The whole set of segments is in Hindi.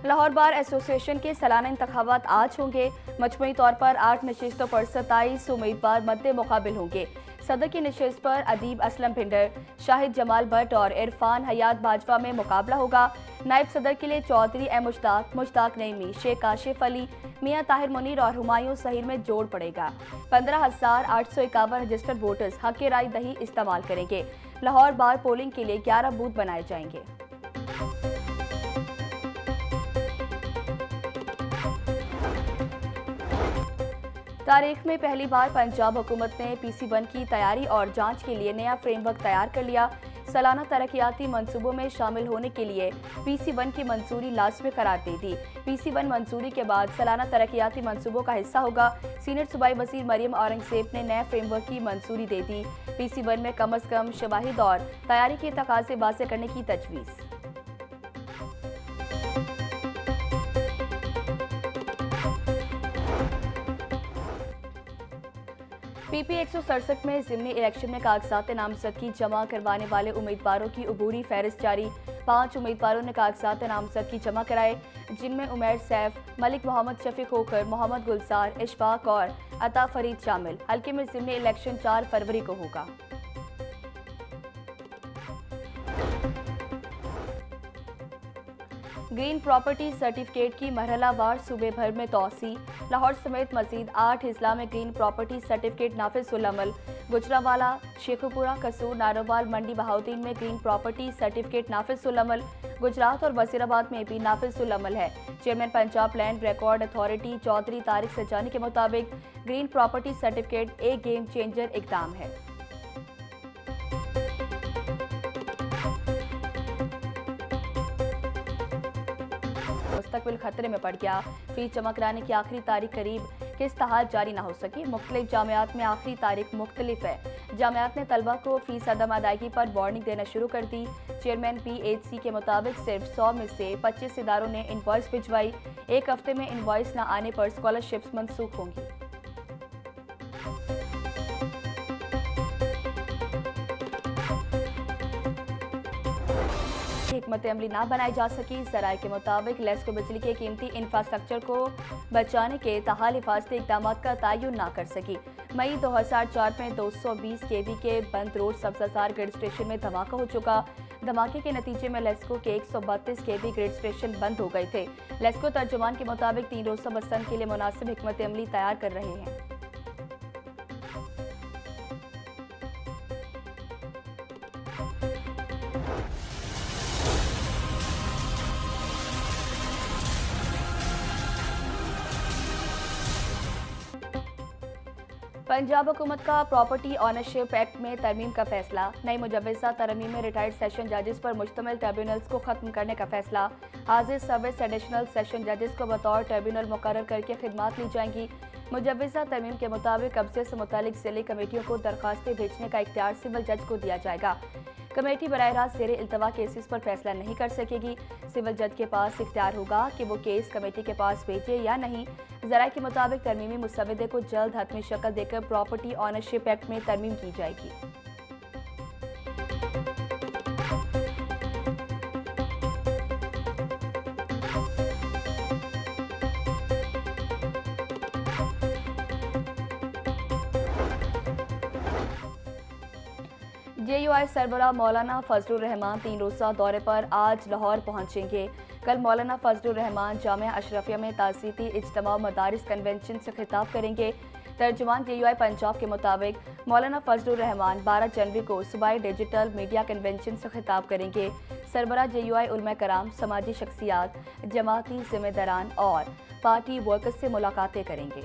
लाहौर बार एसोसिएशन के सालाना इंतखाबात आज होंगे। मजमूई तौर पर 8 नशिस्तों पर 27 उम्मीदवार मद्दे मुकाबिल होंगे। सदर की नशिस्त पर अदीब असलम भिंडर, शाहिद जमाल भट्ट और इरफान हयात बाजवा में मुकाबला होगा। नायब सदर के लिए चौधरी ए मुश्ताक नईमी, शेख काशिफ अली, मियां ताहिर मुनीर और हुमायूं सहीर में जोड़ पड़ेगा। 15,851 रजिस्टर्ड वोटर्स हक राय दही इस्तेमाल करेंगे। लाहौर बार पोलिंग के लिए 11 बूथ बनाए जाएंगे। तारीख में पहली बार पंजाब हुकूमत ने PC1 की तैयारी और जांच के लिए नया फ्रेमवर्क तैयार कर लिया। सालाना तरक्याती मंसूबों में शामिल होने के लिए PC1 की मंजूरी लाजमी करार दे दी। PC1 मंजूरी के बाद सालाना तरक्याती मंसूबों का हिस्सा होगा। सीनियर सूबाई वज़ीर मरियम औरंगज़ेब ने नए फ्रेमवर्क की मंजूरी दे दी। PC1 में कम अज़ कम शवाहिद और तैयारी के तकाज़े वाज़ेह करने की तजवीज़। PP 167 में ज़िमनी इलेक्शन में कागजात नामजदगी जमा करवाने वाले उम्मीदवारों की अबूरी फहरिस्त जारी। 5 उम्मीदवारों ने कागजात नामजदगी जमा कराए, जिनमें उमैर सैफ, मलिक मोहम्मद शफीक होकर, मोहम्मद गुलजार, इशफाक और अता फरीद शामिल। हल्के में ज़िमनी इलेक्शन 4 फरवरी को होगा। ग्रीन प्रॉपर्टी सर्टिफिकेट की मरहलावार सूबे भर में तोसी। लाहौर समेत मजीद 8 अजला में ग्रीन प्रॉपर्टी सर्टिफिकेट नाफिजुल-अमल। गुजरावाला, शेखुपुरा, कसूर, नारोवाल, मंडी बहाउद्दीन में ग्रीन प्रॉपर्टी सर्टिफिकेट नाफिजुल-अमल। गुजरात और वजीराबाद में भी नाफिजुल-अमल है। Chairman Punjab land record authority Chaudhry Tariq Sajani के मुताबिक ग्रीन प्रॉपर्टी सर्टिफिकेट एक गेम चेंजर इकदाम है। मुस्तकबिल खतरे में पड़ गया। फीस जमा कराने की आखिरी तारीख करीब, किस तरह जारी ना हो सकी। मुख्तलिफ जामियात में आखिरी तारीख मुख्तलिफ है। जामियात ने तलबा को फीस अदम अदायगी पर वार्निंग देना शुरू कर दी। चेयरमैन PHC के मुताबिक सिर्फ 100 में से 25 इदारों ने इनवॉइस भिजवाई। एक हफ्ते में इनवॉइस न आने पर स्कॉलरशिप्स मनसूख होंगी। हिकमत अमली ना बनाई जा सकी। जराये के मुताबिक लेस्को बिजली के कीमती इंफ्रास्ट्रक्चर को बचाने के ताहाल हिफाजती इकदाम का तयन ना कर सकी। मई 2004 में 220 kV के बंद रोड सब्जाजार ग्रिड स्टेशन में धमाका हो चुका। धमाके के नतीजे में लेस्को के 132 kV ग्रिड स्टेशन बंद हो गए थे। लेस्को तर्जुमान के मुताबिक 3 रोज़ा बसन के लिए मुनासिब हिकमत अमली तैयार कर रहे हैं। पंजाब हुकूमत का प्रॉपर्टी ऑनरशिप एक्ट में तरमीम का फैसला। नई मुजव्वज़ा तरमीम में रिटायर्ड सेशन जजेस पर मुश्तमिल ट्रिब्यूनल्स को खत्म करने का फैसला। हाजिर सर्विस एडिशनल सेशन जजेस को बतौर ट्रिब्यूनल मुकर्रर करके खिदमात ली जाएंगी। मुजव्वज़ा तरमीम के मुताबिक कब्जे से मुतालिक ज़िले कमेटियों को दरखास्तें भेजने का इख्तियार सिविल जज को दिया जाएगा। कमेटी बराह रास्त ज़ेरे इल्तवा केसेस पर फैसला नहीं कर सकेगी। सिविल जज के पास इख्तियार होगा कि वो केस कमेटी के पास भेजे या नहीं। ज़राए के मुताबिक तरमीमी मुसवदे को जल्द हतमी शक्ल देकर प्रॉपर्टी ऑनरशिप एक्ट में तरमीम की जाएगी। JUI सरबराह मौलाना फजलुर रहमान 3 रोज़ा दौरे पर आज लाहौर पहुंचेंगे। कल मौलाना फजलुर रहमान जामिया अशरफिया में तासीती इज्तिमा मदारिस कन्वेंशन से खिताब करेंगे। तर्जुमान JUI पंजाब के मुताबिक मौलाना फजलुर रहमान 12 जनवरी को सूबाई डिजिटल मीडिया कन्वेंशन से खिताब करेंगे। सरबराह JUI उलमा कराम, समाजी शख्सियात, जमाती जिम्मेदारान और पार्टी वर्कर्स से मुलाकातें करेंगे।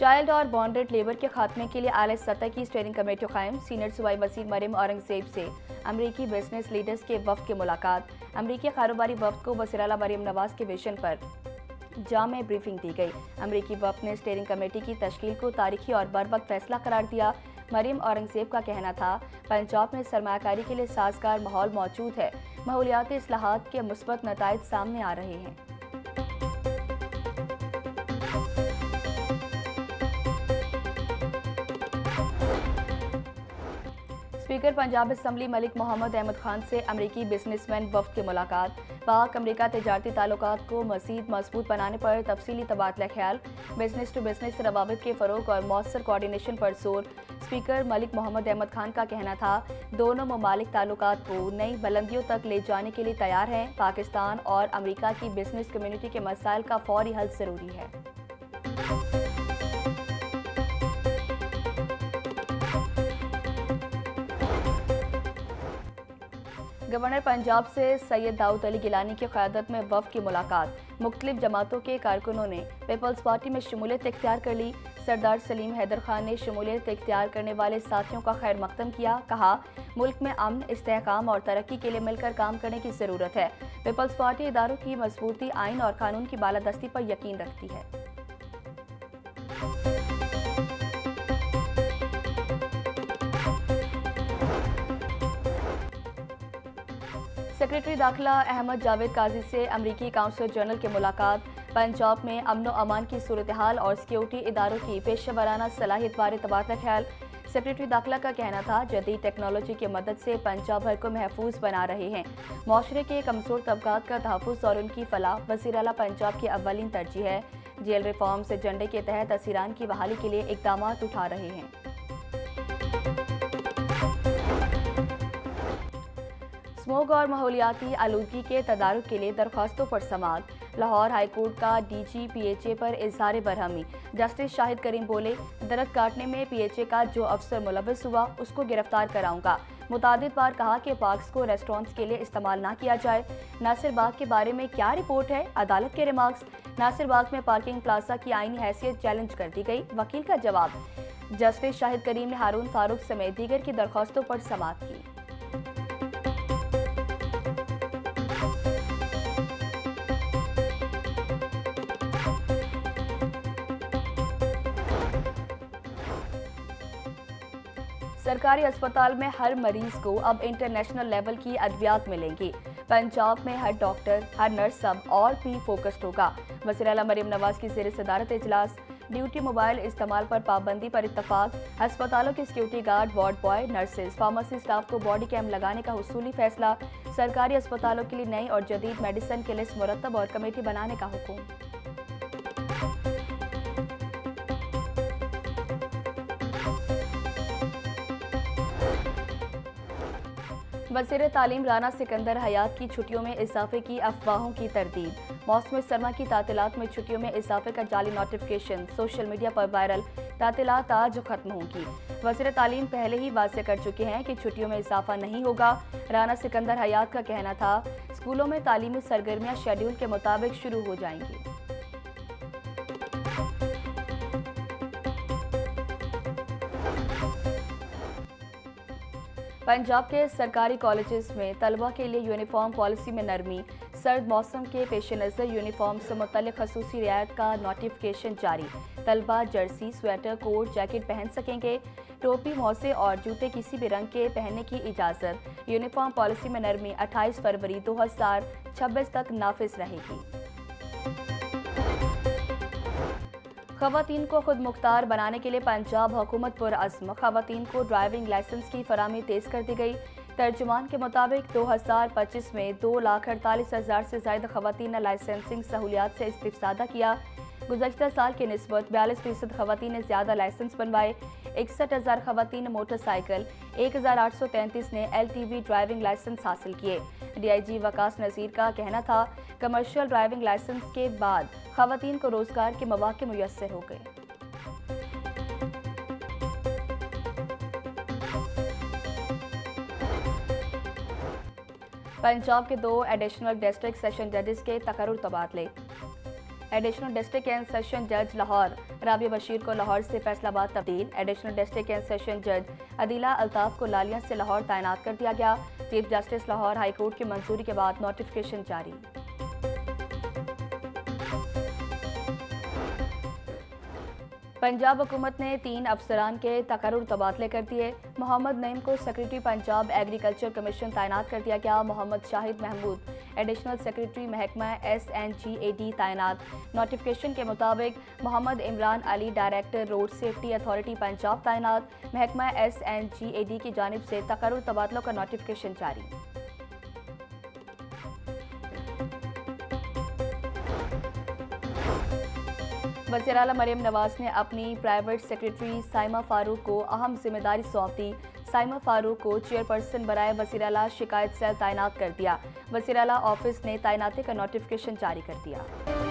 चाइल्ड और बॉन्डेड लेबर के खात्मे के लिए आला सतह की स्टेयरिंग कमेटी कायम। सीनियर सूबाई वज़ीर मरियम औरंगज़ेब से अमरीकी बिजनेस लीडर्स के वफ़द की मुलाकात। अमरीकी कारोबारी वफ़द को वज़ीर आला मरियम नवाज के विजन पर जामे ब्रीफिंग दी गई। अमरीकी वफ़द ने स्टेयरिंग कमेटी की तश्कील को तारीखी और बरवक्त फैसला करार दिया। मरियम औरंगज़ेब का कहना था, पंजाब में सरमायाकारी के लिए साजगार माहौल मौजूद है। माहौलियाती इस्लाहात के मुस्बत नताइज सामने आ रहे हैं। स्पीकर पंजाब असम्बली मलिक मोहम्मद अहमद खान से अमरीकी बिजनेसमैन वफ्द की मुलाकात। पाक अमरीका तजारती ताल्लुकात को मज़ीद मजबूत बनाने पर तफसीली तबादला ख्याल। बिजनेस टू बिजनेस रवाबित के फ़रोग और मौसर कोऑर्डिनेशन पर जोर। स्पीकर मलिक मोहम्मद अहमद खान का कहना था, दोनों ममालिक ताल्लुकात को नई बुलंदियों तक ले जाने के लिए तैयार हैं। पाकिस्तान और अमरीका की बिजनेस कम्युनिटी के मसाइल का फौरी हल ज़रूरी है। गवर्नर पंजाब से सैयद दाऊद अली गिलानी की क़यादत में वफ़द की मुलाकात। मुख्तलिफ जमातों के कारकुनों ने पीपल्स पार्टी में शमूलियत इख्तियार कर ली। सरदार सलीम हैदर खान ने शमूलियत इख्तियार करने वाले साथियों का खैर मकदम किया। कहा, मुल्क में अमन, इस्तेहकाम और तरक्की के लिए मिलकर काम करने की ज़रूरत है। पीपल्स पार्टी इदारों की मजबूती, आइन और कानून की बालादस्ती पर यकीन रखती है। सेक्रेटरी दाखिला अहमद जावेद काजी से अमरीकी काउंसलर जनरल की मुलाकात। पंजाब में अमन व अमान की सूरत हाल और सिक्योरिटी इदारों की पेशेवराना सलाहियत बारे तबादला ख्याल। सेक्रेटरी दाखिला का कहना था, जदीद टेक्नोलॉजी की मदद से पंजाब भर को महफूज बना रहे हैं। माशरे के कमजोर तबकात का तहफ़्फ़ुज़ और उनकी फलाह वज़ीर आला पंजाब की अव्वलीन तरजीह है। जेल रिफॉर्म्स एजेंडे के तहत असीरान की बहाली के लिए इक़दाम उठा रहे हैं। स्मोग और माहौलियाती आलूदगी के तदारुक के लिए दरख्वास्तों पर समाअत। लाहौर हाईकोर्ट का DG-PHA पर इज़हार बरहमी। जस्टिस शाहिद करीम बोले, दरख्त काटने में PHA का जो अफसर मुलव्वस हुआ उसको गिरफ्तार कराऊंगा। मुतादिद बार कहा कि पार्क्स को रेस्टोरेंट्स के लिए इस्तेमाल ना किया जाए। नासिर बाग के बारे में क्या रिपोर्ट है? अदालत के रिमार्क्स। नासिर बाग में पार्किंग प्लाजा की आईनी हैसियत चैलेंज कर दी गई। वकील का जवाब। जस्टिस शाहिद करीम ने हारून फारूक समेत दीगर की दरख्वास्तों पर समाअत की। सरकारी अस्पताल में हर मरीज को अब इंटरनेशनल लेवल की अद्वियात मिलेंगी। पंजाब में हर डॉक्टर, हर नर्स सब और भी फोकस्ड होगा। वज़ीर आला मरीम नवाज की ज़ेर सदारत इजलास। ड्यूटी मोबाइल इस्तेमाल पर पाबंदी पर इत्तफाक। अस्पतालों के security guard, ward boy, nurses, pharmacy staff को बॉडी कैम लगाने का हुसूली फैसला। सरकारी अस्पतालों के लिए नई और जदीद मेडिसिन की लिस्ट मुरतब और कमेटी बनाने का हुक्म। वज़ीर तालीम राना सिकंदर हयात की छुट्टियों में इजाफे की अफवाहों की तरदीद। मौसम सरमा की तातीलात में छुट्टियों में इजाफे का जाली नोटिफिकेशन सोशल मीडिया पर वायरल। तातीलात आज खत्म होंगी। वज़ीर तालीम पहले ही वाज़ेह कर चुके हैं कि छुट्टियों में इजाफा नहीं होगा। राना सिकंदर हयात का कहना था, स्कूलों में तालीमी सरगर्मियाँ शेड्यूल के मुताबिक शुरू हो जाएंगी। पंजाब के सरकारी कॉलेजेस में तलबा के लिए यूनिफॉर्म पॉलिसी में नरमी। सर्द मौसम के पेश नज़र यूनिफॉर्म से मुतल्लिक़ खसूसी रियायत का नोटिफिकेशन जारी। तलबा जर्सी, स्वेटर, कोट, जैकेट पहन सकेंगे। टोपी, मौसे और जूते किसी भी रंग के पहनने की इजाज़त। यूनिफॉर्म पॉलिसी में नरमी 28 फरवरी 2026 तक नाफिज रहेगी। ख़वातीन को खुद मुख्तार बनाने के लिए पंजाब हुकूमत पुरअज़्म। ख़वातीन को ड्राइविंग लाइसेंस की फराहमी तेज़ कर दी गई। तर्जुमान के मुताबिक 2025 में 2,48,000 से ज़ायद ख़वातीन ने लाइसेंसिंग सहूलियात से इस्तिफ़ादा किया। गुज़श्ता साल की निस्बत 42% ख़वातीन ने ज़्यादा लाइसेंस बनवाए। 61,000 ख़वातीन ने मोटरसाइकिल, 1,833 ने LTV ड्राइविंग लाइसेंस हासिल किए। DIG वकास नज़ीर का कहना था, कमर्शियल ड्राइविंग लाइसेंस के बाद ख़वातीन को रोज़गार के मौक़े मुयस्सर हो गए। पंजाब के 2 एडिशनल डिस्ट्रिक्ट सेशन जजेस के तकर्रुर तबादले। एडिशनल डिस्ट्रिक्ट एंड सेशन जज लाहौर राबिया बशीर को लाहौर से फैसलाबाद तब्दील। एडिशनल डिस्ट्रिक्ट एंड सेशन जज अदीला अल्ताफ को लालिया से लाहौर तैनात कर दिया गया। Chief justice Lahore high court की मंजूरी के बाद नोटिफिकेशन जारी। पंजाब हुकूमत ने 3 अफसरान के तकर्रुर तबादले कर दिए। मोहम्मद नईम को सेक्रेटरी पंजाब एग्रीकल्चर कमीशन तैनात कर दिया गया। मोहम्मद शाहिद महमूद एडिशनल सेक्रेटरी महकमा SNGAD तैनात। नोटिफिकेशन के मुताबिक Mohammad Imran Ali director road safety authority Punjab तैनात। महकमा SNGAD की जानिब से तकर्रुर तबादलों का नोटिफिकेशन जारी। वज़ीर आला मरियम नवाज ने अपनी प्राइवेट सेक्रेटरी साइमा फारूक को अहम जिम्मेदारी सौंप दी। साइमा फारूक को चेयरपर्सन बराए वज़ीर आला शिकायत सेल तैनात कर दिया। वज़ीर आला ऑफिस ने तैनाती का नोटिफिकेशन जारी कर दिया।